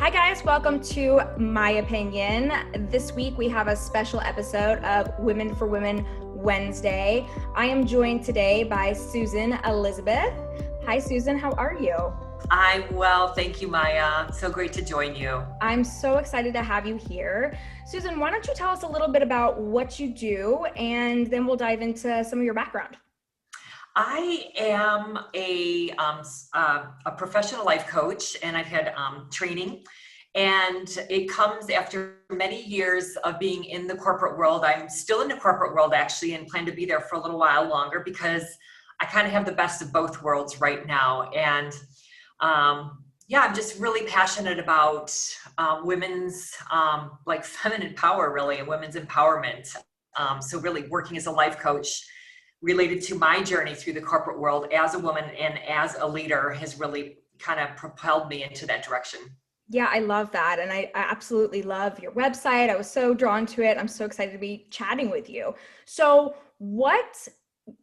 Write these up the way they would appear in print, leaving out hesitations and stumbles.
Hi guys, welcome to My Opinion. This week we have a special episode of Women for Women Wednesday. I am joined today by Susan Elizabeth. Hi Susan, how are you? I'm well, thank you, Maya. So great to join you. I'm so excited to have you here. Susan, why don't you tell us a little bit about what you do, and then we'll dive into some of your background. I am a professional life coach, and I've had training, and it comes after many years of being in the corporate world. I'm still in the corporate world actually, and plan to be there for a little while longer because I kind of have the best of both worlds right now. And I'm just really passionate about women's like feminine power, really, and women's empowerment. So really working as a life coach related to my journey through the corporate world as a woman and as a leader has really kind of propelled me into that direction. Yeah, I love that. And I absolutely love your website. I was so drawn to it. I'm so excited to be chatting with you. So what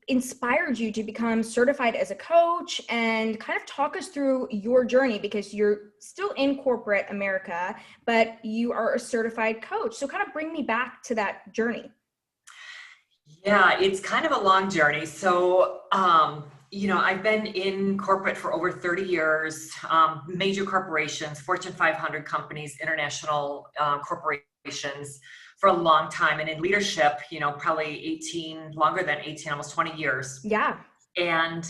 inspired you to become certified as a coach, and kind of talk us through your journey, because you're still in corporate America, but you are a certified coach. So kind of bring me back to that journey. Yeah, it's kind of a long journey. So, I've been in corporate for over 30 years, major corporations, Fortune 500 companies, international corporations for a long time. And in leadership, probably longer than 18, almost 20 years. Yeah. And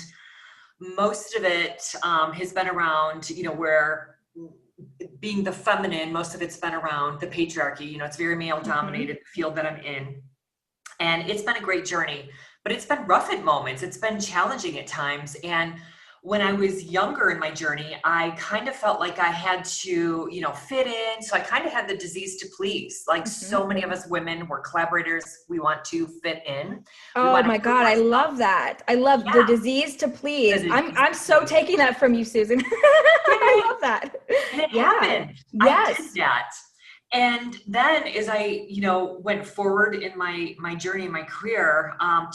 most of it has been around, where being the feminine, most of it's been around the patriarchy. It's very male dominated field that I'm in. And it's been a great journey, but it's been rough at moments. It's been challenging at times. And when I was younger in my journey, I kind of felt like I had to, fit in. So I kind of had the disease to please. Like so many of us women, we're collaborators. We want to fit in. Oh my God, I love that. I love the disease to please. I'm so taking that from you, Susan. I love that. And it happened. Yes. I did that. And then as I, went forward in my journey, my career, I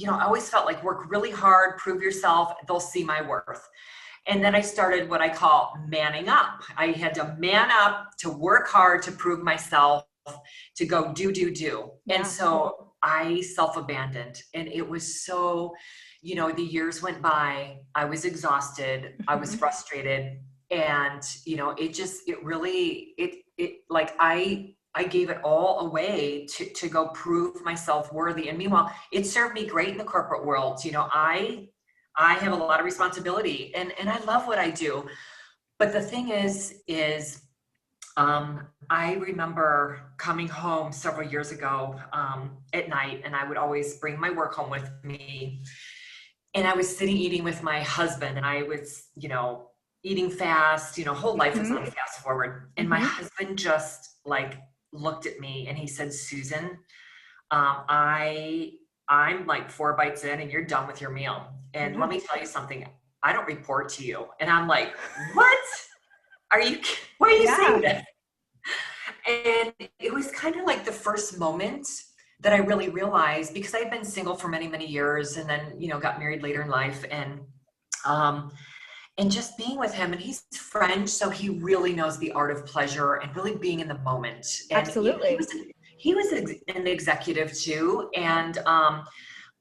always felt like work really hard, prove yourself, they'll see my worth. And then I started what I call manning up. I had to man up to work hard, to prove myself, to go do. Yeah. And so I self-abandoned, and it was so, the years went by, I was exhausted, I was frustrated. And, I gave it all away to go prove myself worthy. And meanwhile, it served me great in the corporate world. I have a lot of responsibility, and I love what I do. But the thing is, I remember coming home several years ago at night, and I would always bring my work home with me. And I was sitting eating with my husband, and I was, eating fast, whole life is on fast forward. And my husband just looked at me and he said, Susan, I'm like 4 bites in and you're done with your meal. And let me tell you something, I don't report to you. And I'm like, what? Why are you saying this? And it was kind of like the first moment that I really realized, because I had been single for many, many years, and then, got married later in life, and just being with him, and he's French, so he really knows the art of pleasure and really being in the moment. And absolutely. He was an executive too. And,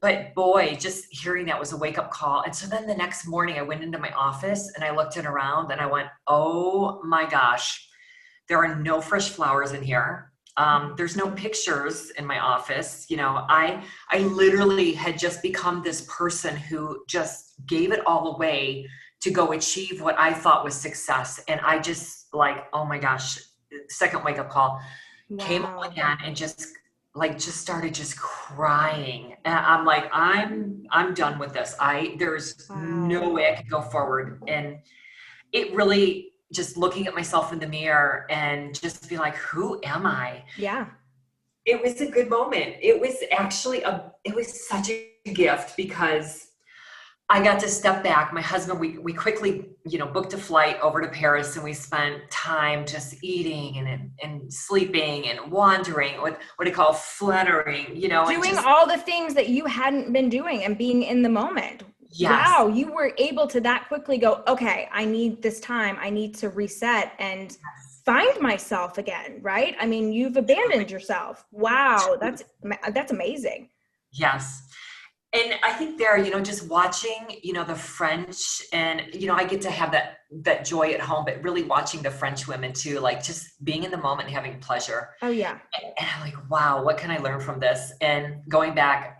but boy, just hearing that was a wake up call. And so then the next morning I went into my office and I looked around and I went, oh my gosh, there are no fresh flowers in here. There's no pictures in my office. I literally had just become this person who just gave it all away to go achieve what I thought was success. And I just oh my gosh, second wake up call. Wow. Came up again and just started just crying. And I'm like, I'm done with this. There's no way I could go forward. And it really, just looking at myself in the mirror and just be like, who am I? Yeah. It was a good moment. It was actually it was such a gift, because I got to step back. My husband, we quickly, booked a flight over to Paris, and we spent time just eating and sleeping and wandering, what do you call fluttering, doing all the things that you hadn't been doing and being in the moment. Yes. Wow, you were able to that quickly go, okay, I need this time. I need to reset. And find myself again, right? I mean, you've abandoned yourself. Wow, that's amazing. Yes. And I think there, just watching, the French, and, I get to have that joy at home, but really watching the French women too, like just being in the moment and having pleasure. Oh yeah. And I'm like, wow, what can I learn from this? And going back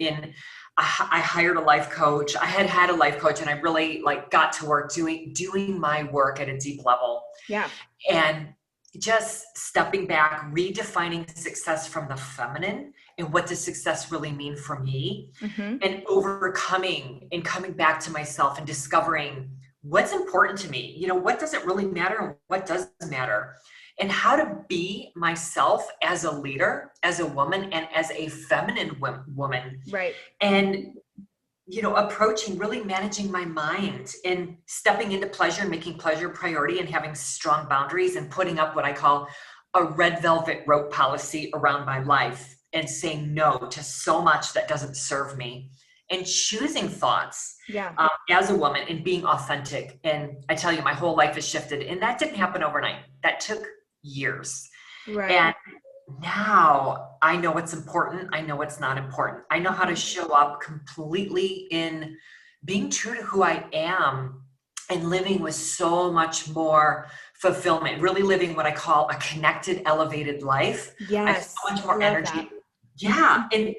I hired a life coach. I had a life coach, and I really like got to work doing my work at a deep level. Yeah. And just stepping back, redefining success from the feminine and what does success really mean for me, Mm-hmm. and overcoming and coming back to myself and discovering what's important to me. What doesn't really matter and what does matter, and how to be myself as a leader, as a woman, and as a feminine woman. Right. And approaching, really managing my mind and stepping into pleasure and making pleasure a priority and having strong boundaries and putting up what I call a red velvet rope policy around my life and saying no to so much that doesn't serve me, and choosing thoughts as a woman and being authentic. And I tell you, my whole life has shifted, and that didn't happen overnight. That took years. Right. And now I know what's important. I know what's not important. I know how to show up completely in being true to who I am and living with so much more fulfillment, really living what I call a connected, elevated life. Yes. I have so much more energy. That. Yeah. And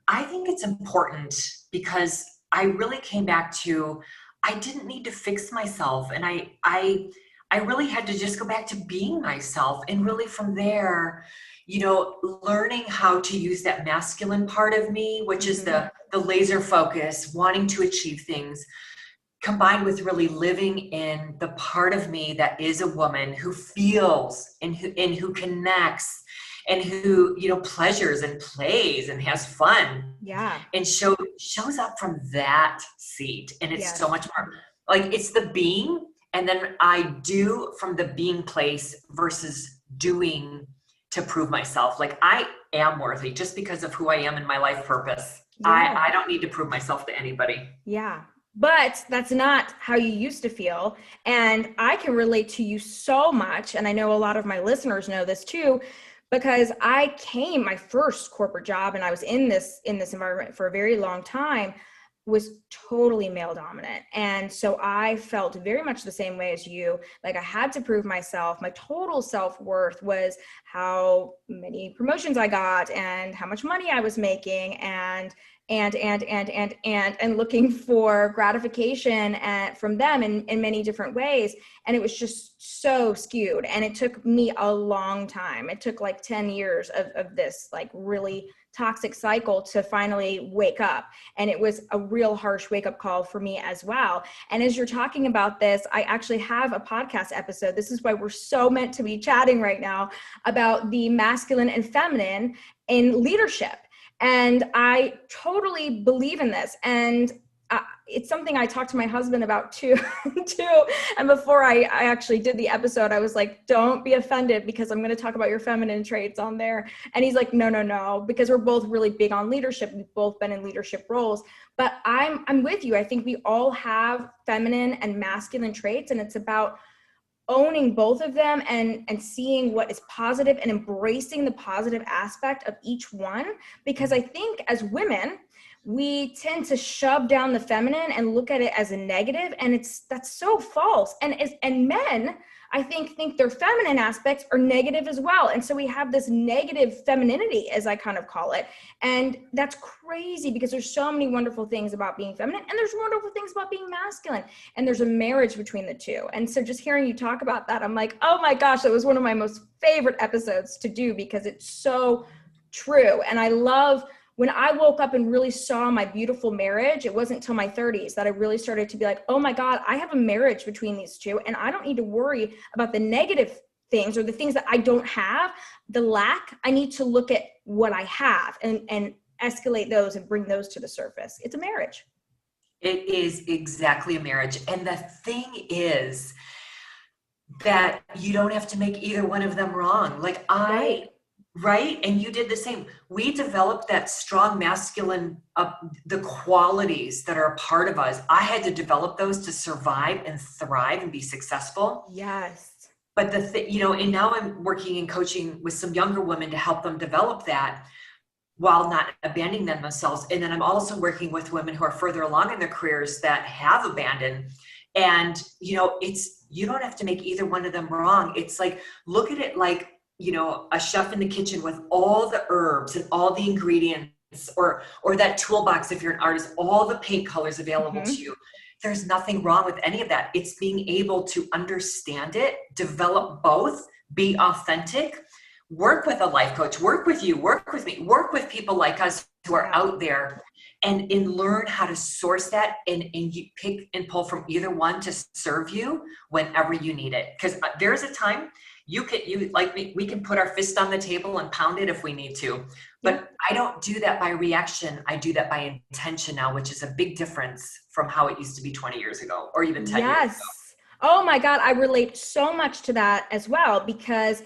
I think it's important because I really came back to, I didn't need to fix myself. And I really had to just go back to being myself. And really from there, learning how to use that masculine part of me, which is the laser focus, wanting to achieve things, combined with really living in the part of me that is a woman who feels and who connects and who, pleasures and plays and has fun. Yeah. And shows up from that seat. And it's so much more like it's the being. And then I do from the being place versus doing to prove myself. Like I am worthy just because of who I am in my life purpose. Yeah. I don't need to prove myself to anybody. Yeah. But that's not how you used to feel. And I can relate to you so much. And I know a lot of my listeners know this too, because my first corporate job, and I was in this environment for a very long time, was totally male dominant. And so I felt very much the same way as you. Like I had to prove myself. My total self-worth was how many promotions I got and how much money I was making and looking for gratification from them in many different ways. And it was just so skewed. And it took me a long time. It took like 10 years of this like really toxic cycle to finally wake up. And it was a real harsh wake up call for me as well. And as you're talking about this, I actually have a podcast episode. This is why we're so meant to be chatting right now about the masculine and feminine in leadership. And I totally believe in this. And it's something I talked to my husband about too. And before I actually did the episode, I was like, don't be offended because I'm going to talk about your feminine traits on there. And he's like, no, because we're both really big on leadership. We've both been in leadership roles, but I'm with you. I think we all have feminine and masculine traits, and it's about owning both of them and seeing what is positive and embracing the positive aspect of each one. Because I think as women, we tend to shove down the feminine and look at it as a negative, and that's so false. And men, I think their feminine aspects are negative as well. And so we have this negative femininity, as I kind of call it. And that's crazy because there's so many wonderful things about being feminine, and there's wonderful things about being masculine. And there's a marriage between the two. And so just hearing you talk about that, I'm like, oh my gosh, that was one of my most favorite episodes to do because it's so true. And I love when I woke up and really saw my beautiful marriage. It wasn't until my 30s that I really started to be like, oh my God, I have a marriage between these two, and I don't need to worry about the negative things or the things that I don't have, the lack. I need to look at what I have and escalate those and bring those to the surface. It's a marriage. It is exactly a marriage. And the thing is that you don't have to make either one of them wrong. Like Right? And you did the same. We developed that strong masculine, the qualities that are a part of us. I had to develop those to survive and thrive and be successful. Yes. but and now I'm working and coaching with some younger women to help them develop that while not abandoning themselves. And then I'm also working with women who are further along in their careers that have abandoned. And, you don't have to make either one of them wrong. It's like, look at it like, a chef in the kitchen with all the herbs and all the ingredients, or that toolbox, if you're an artist, all the paint colors available to you. There's nothing wrong with any of that. It's being able to understand it, develop both, be authentic, work with a life coach, work with you, work with me, work with people like us who are out there, and learn how to source that and you pick and pull from either one to serve you whenever you need it. Because there's a time you like me, we can put our fist on the table and pound it if we need to. But I don't do that by reaction. I do that by intention now, which is a big difference from how it used to be 20 years ago or even 10 years ago. Oh my God. I relate so much to that as well, because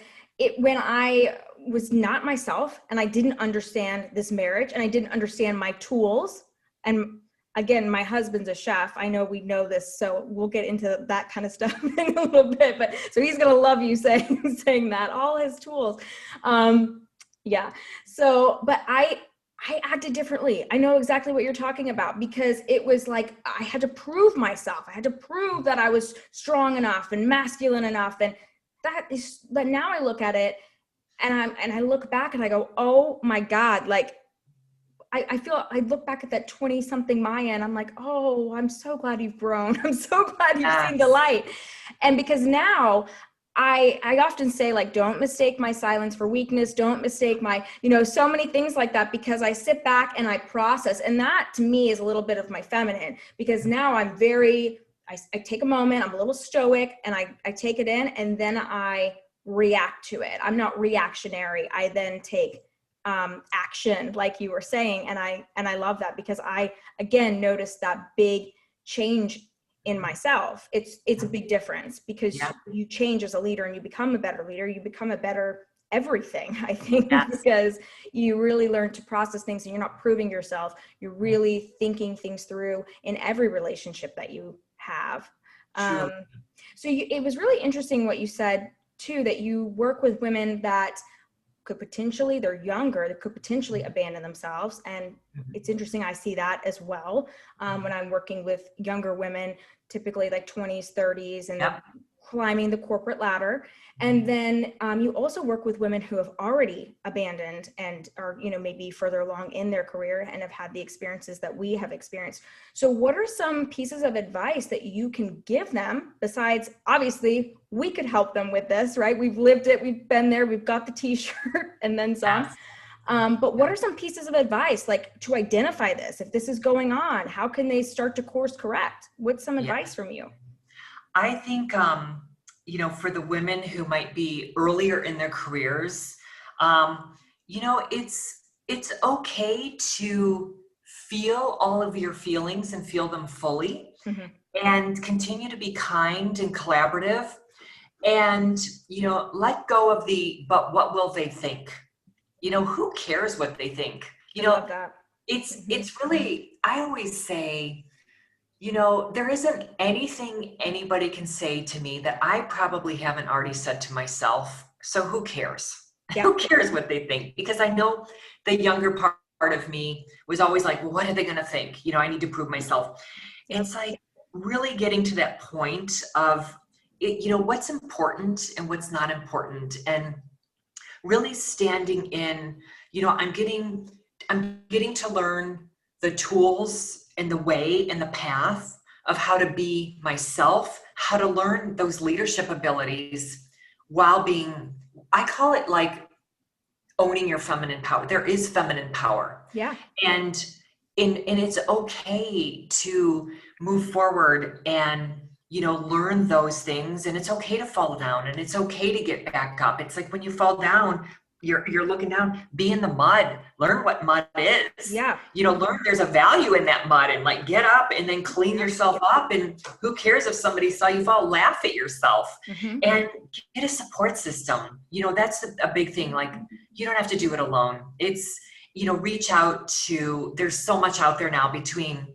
when I was not myself and I didn't understand this marriage and I didn't understand my tools. And again, my husband's a chef. I know we know this, so we'll get into that kind of stuff in a little bit, but so he's going to love you saying that, all his tools. So, but I acted differently. I know exactly what you're talking about, because it was like, I had to prove myself. I had to prove that I was strong enough and masculine enough. And but now I look at it and I look back and I go, oh my God, like, I look back at that 20 something Maya and I'm like, oh, I'm so glad you've grown. I'm so glad you've seen the light. And because now I often say, like, don't mistake my silence for weakness. Don't mistake my, so many things like that, because I sit back and I process. And that to me is a little bit of my feminine, because now I'm I take a moment, I'm a little stoic, and I take it in, and then I react to it. I'm not reactionary. I then take action, like you were saying. And I love that, because I, again, noticed that big change in myself. It's a big difference, because you change as a leader and you become a better leader. You become a better everything, I think, because you really learn to process things and you're not proving yourself. You're really thinking things through in every relationship that you have. It was really interesting what you said too, that you work with women that they're younger, that could potentially abandon themselves. And it's interesting. I see that as well. When I'm working with younger women, typically like 20s, 30s, and climbing the corporate ladder. And then you also work with women who have already abandoned and are, maybe further along in their career and have had the experiences that we have experienced. So what are some pieces of advice that you can give them, besides, obviously, we could help them with this, right? We've lived it, we've been there, we've got the t-shirt and then some. But what are some pieces of advice, like, to identify this? If this is going on, how can they start to course correct? What's some advice from you? I think, for the women who might be earlier in their careers, it's okay to feel all of your feelings and feel them fully, and continue to be kind and collaborative, and, let go of but what will they think? Who cares what they think? I love that. It's really, I always say, there isn't anything anybody can say to me that I probably haven't already said to myself. So who cares? Yeah. Who cares what they think? Because I know the younger part of me was always like, well, what are they going to think? I need to prove myself. Yep. It's like really getting to that point of, what's important and what's not important, and really standing in, I'm getting to learn the tools and the way and the path of how to be myself, how to learn those leadership abilities while being, I call it like owning your feminine power. There is feminine power. Yeah. And it's okay to move forward and, learn those things, and it's okay to fall down, and it's okay to get back up. It's like when you fall down, you're looking down, be in the mud, learn what mud is. Yeah. Learn there's a value in that mud, and like get up and then clean yourself up. And who cares if somebody saw you fall? Laugh at yourself and get a support system. That's a big thing. Like, you don't have to do it alone. It's, reach out to, there's so much out there now between,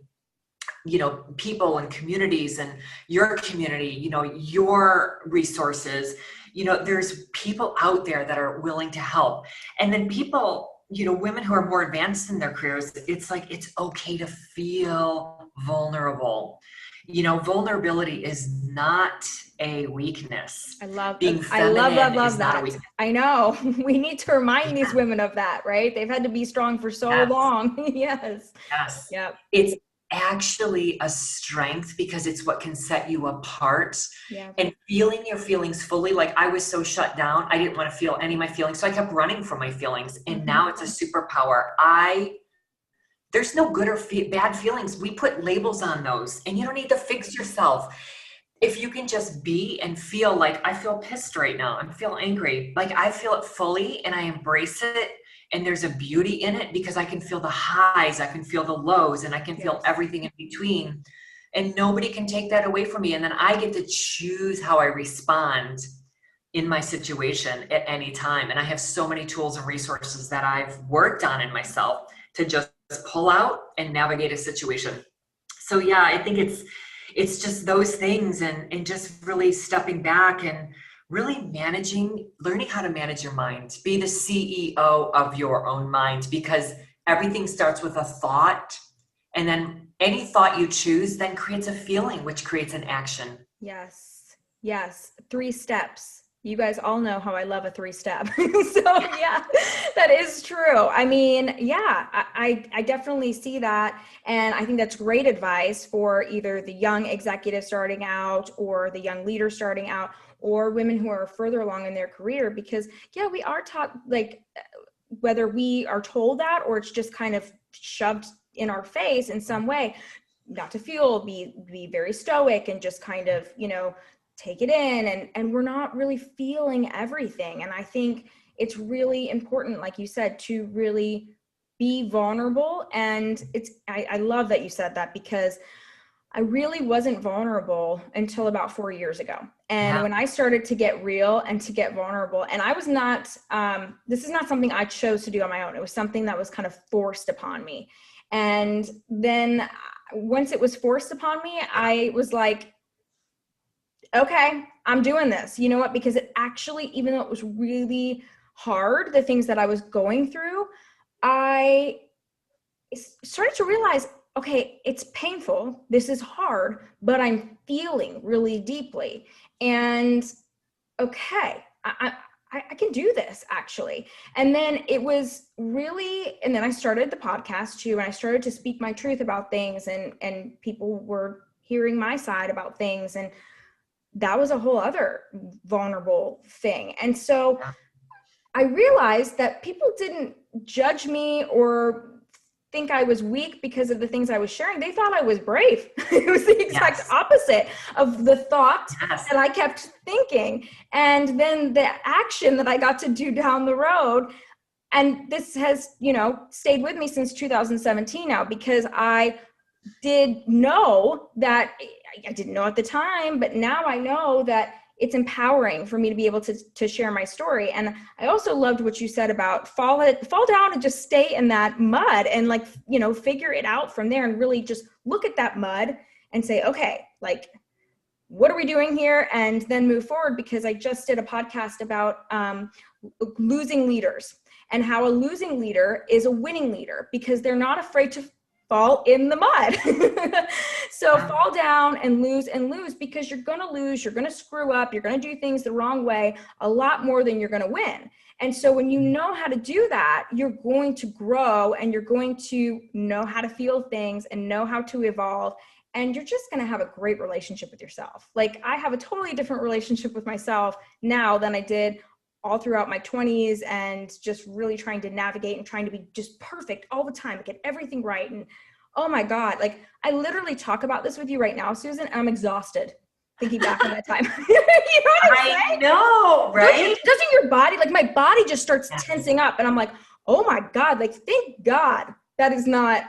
people and communities and your community, your resources. there's people out there that are willing to help. And then people, women who are more advanced in their careers, it's like, it's okay to feel vulnerable. Vulnerability is not a weakness. Being I love, love, feminine love is not a that. weakness. I know. We need to remind these Yeah. women of that, right? They've had to be strong for so Yes. long. Yes. Yes. Yep. It's actually a strength because it's what can set you apart. Yeah. And feeling your feelings fully. Like I was so shut down, I didn't want to feel any of my feelings. So I kept running from my feelings. And now it's a superpower. There's no good or bad feelings. We put labels on those, and you don't need to fix yourself. If you can just be and feel, like I feel pissed right now, I feel angry, like I feel it fully and I embrace it. And there's a beauty in it because I can feel the highs, I can feel the lows, and I can feel everything in between. And nobody can take that away from me. And then I get to choose how I respond in my situation at any time. And I have so many tools and resources that I've worked on in myself to just pull out and navigate a situation. So yeah, I think it's just those things, and just really stepping back and really learning how to manage your mind. Be the CEO of your own mind, because everything starts with a thought, and then any thought you choose then creates a feeling, which creates an action. Yes. Yes. 3 steps. You guys all know how I love a 3-step. So yeah, that is true. I mean, yeah, I definitely see that. And I think that's great advice for either the young executive starting out, or the young leader starting out, or women who are further along in their career, because yeah, we are taught, like, whether we are told that or it's just kind of shoved in our face in some way, not to feel, be very stoic and just kind of, take it in, and we're not really feeling everything. And I think it's really important, like you said, to really be vulnerable. And I love that you said that, because I really wasn't vulnerable until about 4 years ago. And when I started to get real and to get vulnerable, and I was not, this is not something I chose to do on my own. It was something that was kind of forced upon me. And then once it was forced upon me, I was like, okay, I'm doing this. You know what? Because it actually, even though it was really hard, the things that I was going through, I started to realize, okay, it's painful. This is hard, but I'm feeling really deeply. And okay, I can do this actually. And then it was really, and then I started the podcast too, and I started to speak my truth about things, and people were hearing my side about things. And that was a whole other vulnerable thing. And so I realized that people didn't judge me or think I was weak because of the things I was sharing. They thought I was brave. It was the exact opposite of the thought that I kept thinking. And then the action that I got to do down the road. And this has, stayed with me since 2017 now, because I did know that, I didn't know at the time, but now I know that it's empowering for me to be able to share my story. And I also loved what you said about fall down and just stay in that mud and figure it out from there, and really just look at that mud and say, okay, like, what are we doing here? And then move forward, because I just did a podcast about losing leaders, and how a losing leader is a winning leader, because they're not afraid to fall in the mud. So fall down and lose, because you're going to lose, you're going to screw up, you're going to do things the wrong way a lot more than you're going to win. And so when you know how to do that, you're going to grow, and you're going to know how to feel things and know how to evolve. And you're just going to have a great relationship with yourself. Like, I have a totally different relationship with myself now than I did all throughout my 20s, and just really trying to navigate and trying to be just perfect all the time, get everything right. And oh my God, like, I literally talk about this with you right now, Susan, and I'm exhausted thinking back on that time. You know what I'm saying? I know, right? Doesn't your body, like, my body just starts tensing up, and I'm like, oh my God, like, thank God that is not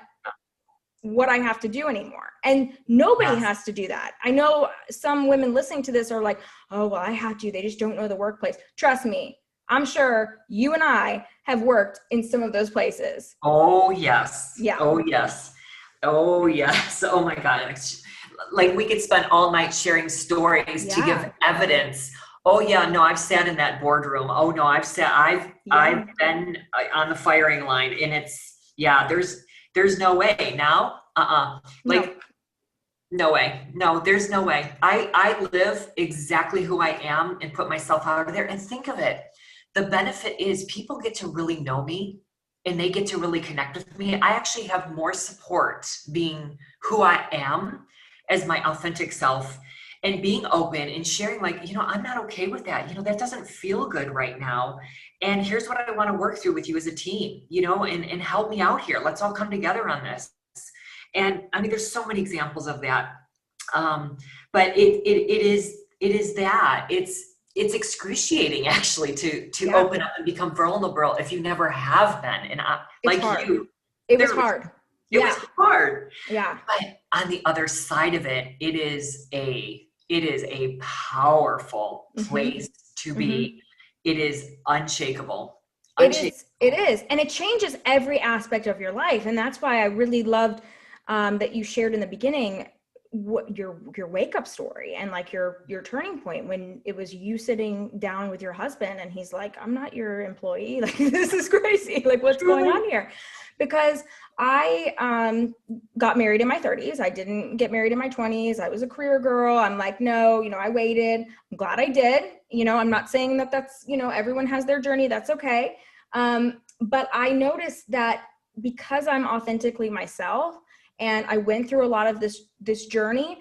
what I have to do anymore. And nobody has to do that. I know some women listening to this are like, oh, well, I had to, they just don't know the workplace. Trust me, I'm sure you and I have worked in some of those places. Oh, yes. Yeah. Oh, yes. Oh, yes. Oh my God. Like, we could spend all night sharing stories to give evidence. Oh yeah, no, I've sat in that boardroom. Oh no, Yeah. I've been on the firing line, and it's, yeah, there's no way now. No. Like, no way. No, there's no way. I live exactly who I am and put myself out there, and think of it. The benefit is people get to really know me and they get to really connect with me. I actually have more support being who I am as my authentic self and being open and sharing, like, I'm not okay with that. That doesn't feel good right now. And here's what I want to work through with you as a team, and help me out here. Let's all come together on this. And I mean, there's so many examples of that. But it is that it's excruciating actually to Yeah. open up and become vulnerable if you never have been. And It's like hard. you, It was there hard. it was Yeah. hard. Yeah. But on the other side of it, it is a powerful Mm-hmm. place to Mm-hmm. be. It is unshakable. It Unshakable. is, it is. And it changes every aspect of your life. And that's why I really loved that you shared in the beginning what your wake up story and like your turning point when it was you sitting down with your husband and he's like, I'm not your employee. Like, this is crazy. Like, what's going on here? Because I got married in my 30s. I didn't get married in my 20s. I was a career girl. I'm like, no, I waited. I'm glad I did. I'm not saying that that's, everyone has their journey. That's okay. But I noticed that because I'm authentically myself and I went through a lot of this journey,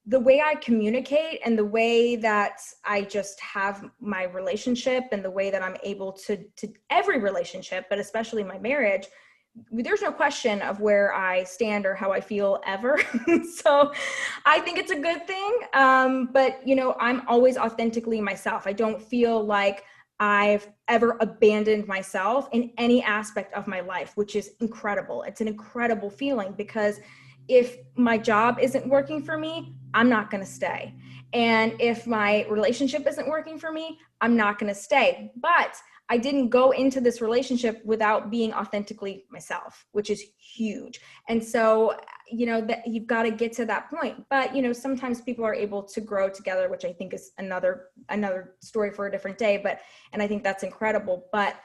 the way I communicate and the way that I just have my relationship and the way that I'm able to every relationship, but especially my marriage, there's no question of where I stand or how I feel ever. So I think it's a good thing. But I'm always authentically myself. I don't feel like I've ever abandoned myself in any aspect of my life, which is incredible. It's an incredible feeling because if my job isn't working for me, I'm not going to stay. And if my relationship isn't working for me, I'm not going to stay. But I didn't go into this relationship without being authentically myself, which is huge. And so, that you've got to get to that point. But, sometimes people are able to grow together, which I think is another story for a different day. And I think that's incredible. But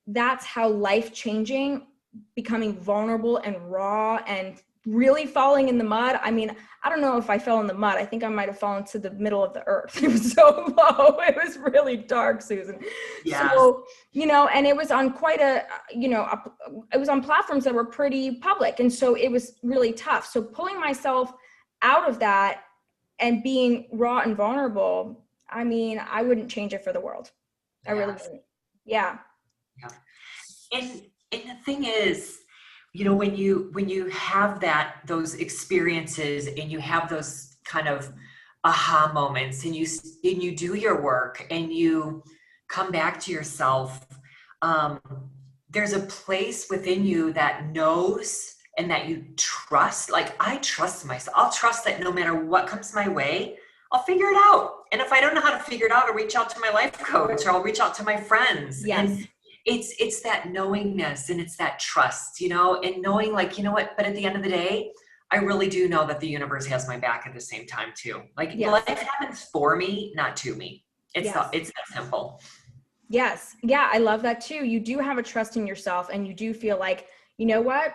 that's how life-changing, becoming vulnerable and raw and really falling in the mud. I mean, I don't know if I fell in the mud. I think I might have fallen to the middle of the earth. It was so low. It was really dark, Susan. Yes. So, and it was on quite it was on platforms that were pretty public. And so it was really tough. So pulling myself out of that and being raw and vulnerable, I mean, I wouldn't change it for the world. I really Yes. wouldn't. Yeah. Yeah. And the thing is, when you have those experiences and you have those kind of aha moments and you do your work and you come back to yourself, there's a place within you that knows and that you trust. Like, I trust myself. I'll trust that no matter what comes my way, I'll figure it out. And if I don't know how to figure it out, I'll reach out to my life coach or I'll reach out to my friends. Yes. And it's that knowingness and it's that trust, and knowing, like, what, but at the end of the day, I really do know that the universe has my back at the same time too. Like, Yes. life happens for me, not to me. It's Yes. it's that simple. Yes. Yeah, I love that too. You do have a trust in yourself and you do feel like, you know what?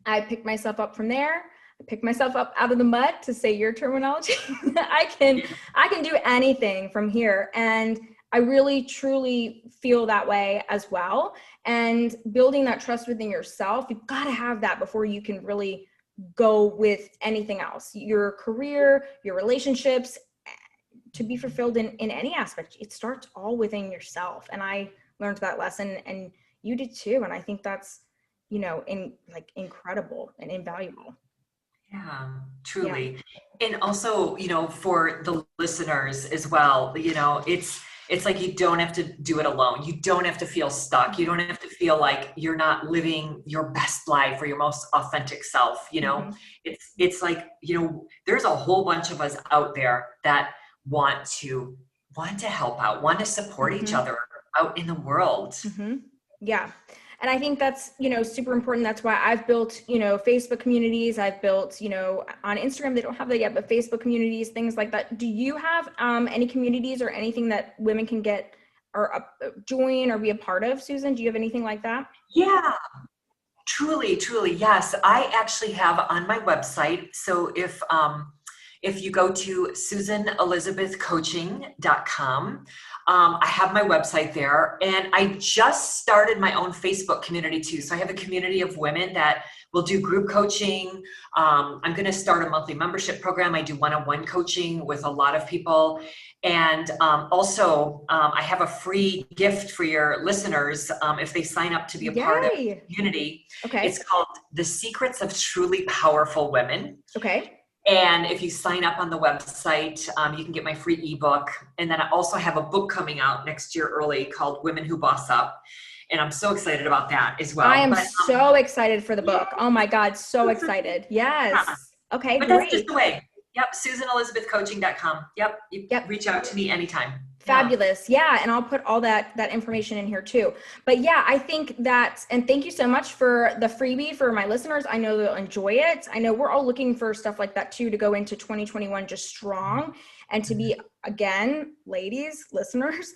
I picked myself up from there. I picked myself up out of the mud, to say your terminology. I can do anything from here. And I really, truly feel that way as well. And building that trust within yourself, you've got to have that before you can really go with anything else. Your career, your relationships, to be fulfilled in any aspect, it starts all within yourself. And I learned that lesson and you did too. And I think that's, incredible and invaluable. Yeah, truly. Yeah. And also, for the listeners as well, it's like you don't have to do it alone. You don't have to feel stuck. You don't have to feel like you're not living your best life or your most authentic self. Mm-hmm. It's like, there's a whole bunch of us out there that want to help out, want to support each other out in the world. Mm-hmm. Yeah. And I think that's, super important. That's why I've built, Facebook communities. I've built, on Instagram, they don't have that yet, but Facebook communities, things like that. Do you have any communities or anything that women can get or join or be a part of, Susan? Do you have anything like that? Yeah, truly, truly. Yes. I actually have on my website. So if you go to susanelizabethcoaching.com, I have my website there, and I just started my own Facebook community too. So I have a community of women that will do group coaching. I'm going to start a monthly membership program. I do one-on-one coaching with a lot of people. And also, I have a free gift for your listeners if they sign up to be a part of the community. Okay. It's called The Secrets of Truly Powerful Women. Okay. And if you sign up on the website, you can get my free ebook. And then I also have a book coming out next year early called Women Who Boss Up. And I'm so excited about that as well. I am so excited for the book. Oh my God, so excited. Yes. Okay, but great. That's just the way. Yep, SusanElizabethCoaching.com. Yep, reach out to me anytime. Fabulous. Yeah. And I'll put all that information in here too. But yeah, I think that, and thank you so much for the freebie for my listeners. I know they'll enjoy it. I know we're all looking for stuff like that too, to go into 2021 just strong and to be, again, ladies, listeners,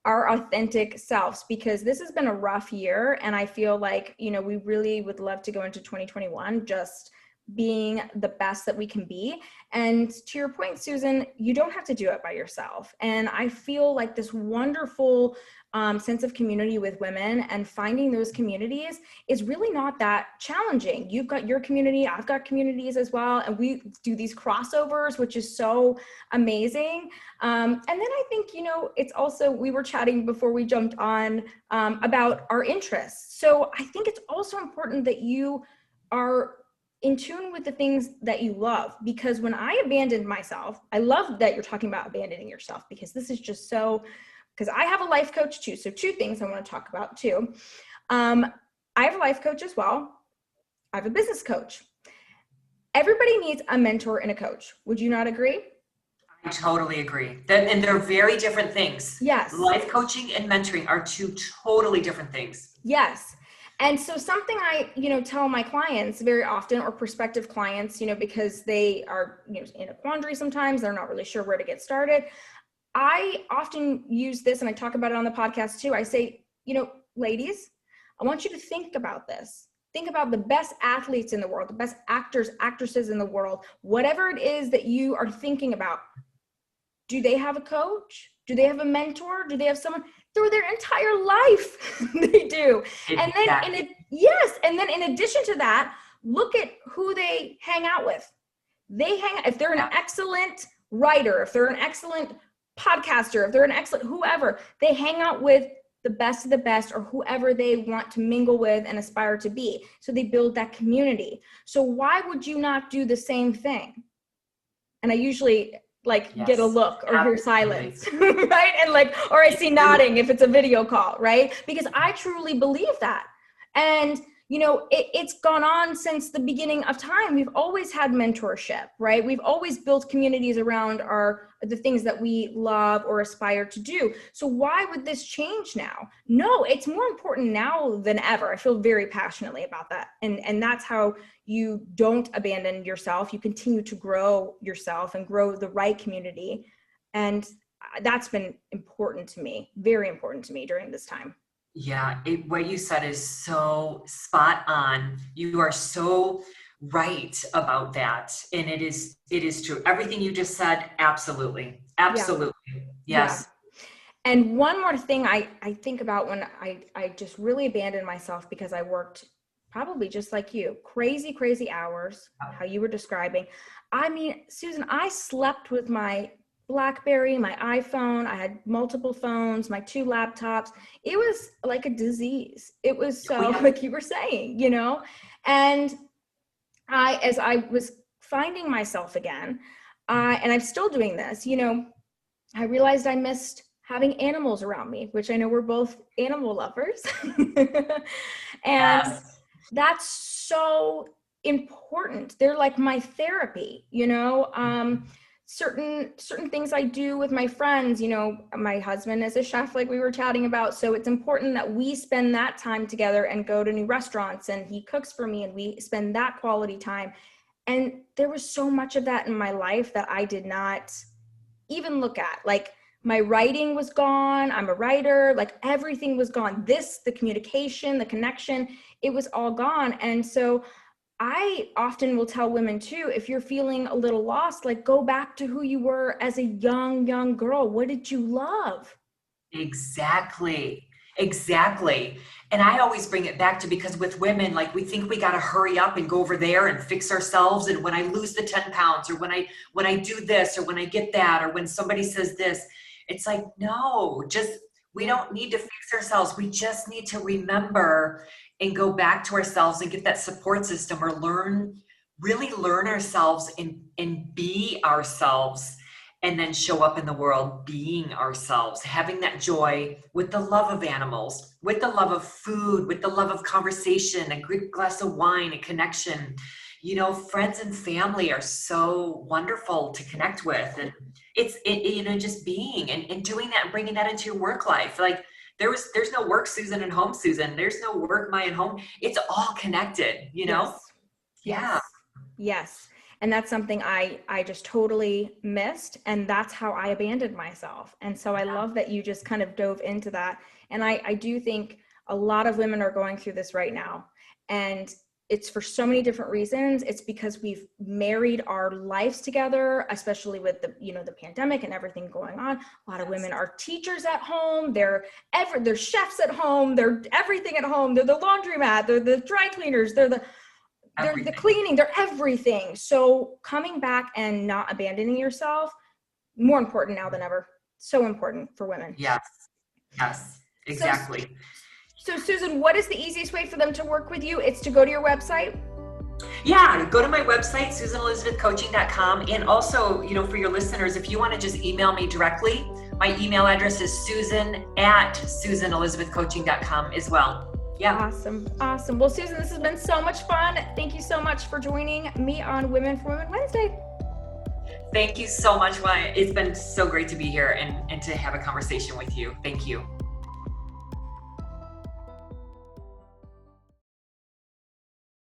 our authentic selves, because this has been a rough year. And I feel like, we really would love to go into 2021 just being the best that we can be. And to your point, Susan, you don't have to do it by yourself. And I feel like this wonderful sense of community with women, and finding those communities is really not that challenging. You've got your community, I've got communities as well. And we do these crossovers, which is so amazing. And then I think, it's also, we were chatting before we jumped on about our interests. So I think it's also important that you are in tune with the things that you love, because when I abandoned myself, I love that you're talking about abandoning yourself, because this is just so, because I have a life coach too. So two things I want to talk about too. I have a life coach as well. I have a business coach. Everybody needs a mentor and a coach. Would you not agree? I totally agree. And they're very different things. Yes. Life coaching and mentoring are two totally different things. Yes. And so something I, tell my clients very often, or prospective clients, because they are, in a quandary sometimes, they're not really sure where to get started. I often use this, and I talk about it on the podcast too. I say, ladies, I want you to think about this. Think about the best athletes in the world, the best actors, actresses in the world, whatever it is that you are thinking about. Do they have a coach? Do they have a mentor? Do they have someone through their entire life? They do. Exactly. And then in addition to that, look at who they hang out with. If they're an excellent writer, if they're an excellent podcaster, if they're an excellent whoever, they hang out with the best of the best, or whoever they want to mingle with and aspire to be. So they build that community. So why would you not do the same thing? And I usually get a look or hear silence, right? And or I see nodding if it's a video call, right? Because I truly believe that. And, it's gone on since the beginning of time. We've always had mentorship, right? We've always built communities around the things that we love or aspire to do. So why would this change now? No, it's more important now than ever. I feel very passionately about that. And that's how you don't abandon yourself. You continue to grow yourself and grow the right community. And that's been important to me, very important to me during this time. Yeah, what you said is so spot on. You are so right about that. And it is true. Everything you just said, absolutely. Absolutely. Yeah. Yes. Yeah. And one more thing I think about when I just really abandoned myself, because I worked probably just like you, crazy hours, how you were describing. I mean, Susan, I slept with my BlackBerry, my iPhone. I had multiple phones, my 2 laptops. It was like a disease. It was so, like you were saying, and as I was finding myself again, and I'm still doing this, I realized I missed having animals around me, which I know we're both animal lovers. And that's so important. They're like my therapy, certain things I do with my friends. You know, my husband is a chef, like we were chatting about, so it's important that we spend that time together and go to new restaurants, and he cooks for me and we spend that quality time. And there was so much of that in my life that I did not even look at. Like, my writing was gone. I'm a writer. Like, everything was gone. The communication, the connection, it was all gone. And so I often will tell women too, if you're feeling a little lost, like, go back to who you were as a young girl. What did you love? Exactly. Exactly. And I always bring it back to, because with women, like, we think we got to hurry up and go over there and fix ourselves. And when I lose the 10 pounds, or when I do this, or when I get that, or when somebody says this, it's like, no, just, we don't need to fix ourselves. We just need to remember and go back to ourselves and get that support system, or really learn ourselves and be ourselves, and then show up in the world being ourselves, having that joy, with the love of animals, with the love of food, with the love of conversation, a good glass of wine, a connection. You know, friends and family are so wonderful to connect with. And you know, just being and doing that and bringing that into your work life. Like, there's no work Susan and home Susan. There's no work Maya and home. It's all connected, you know? Yes. Yeah. Yes. And that's something I just totally missed. And that's how I abandoned myself. And so I love that you just kind of dove into that. And I do think a lot of women are going through this right now. And it's for so many different reasons. It's because we've married our lives together, especially with the pandemic and everything going on. A lot of women are teachers at home. They're chefs at home. They're everything at home. They're the laundromat. They're the dry cleaners. They're the cleaning. They're everything. So coming back and not abandoning yourself, more important now than ever. So important for women. Yes. Yes, exactly. So Susan, what is the easiest way for them to work with you? It's to go to your website? Yeah, go to my website, susanelizabethcoaching.com. And also, you know, for your listeners, if you want to just email me directly, my email address is susan@susanelizabethcoaching.com as well. Yeah. Awesome. Well, Susan, this has been so much fun. Thank you so much for joining me on Women for Women Wednesday. Thank you so much, Maya. It's been so great to be here and to have a conversation with you. Thank you.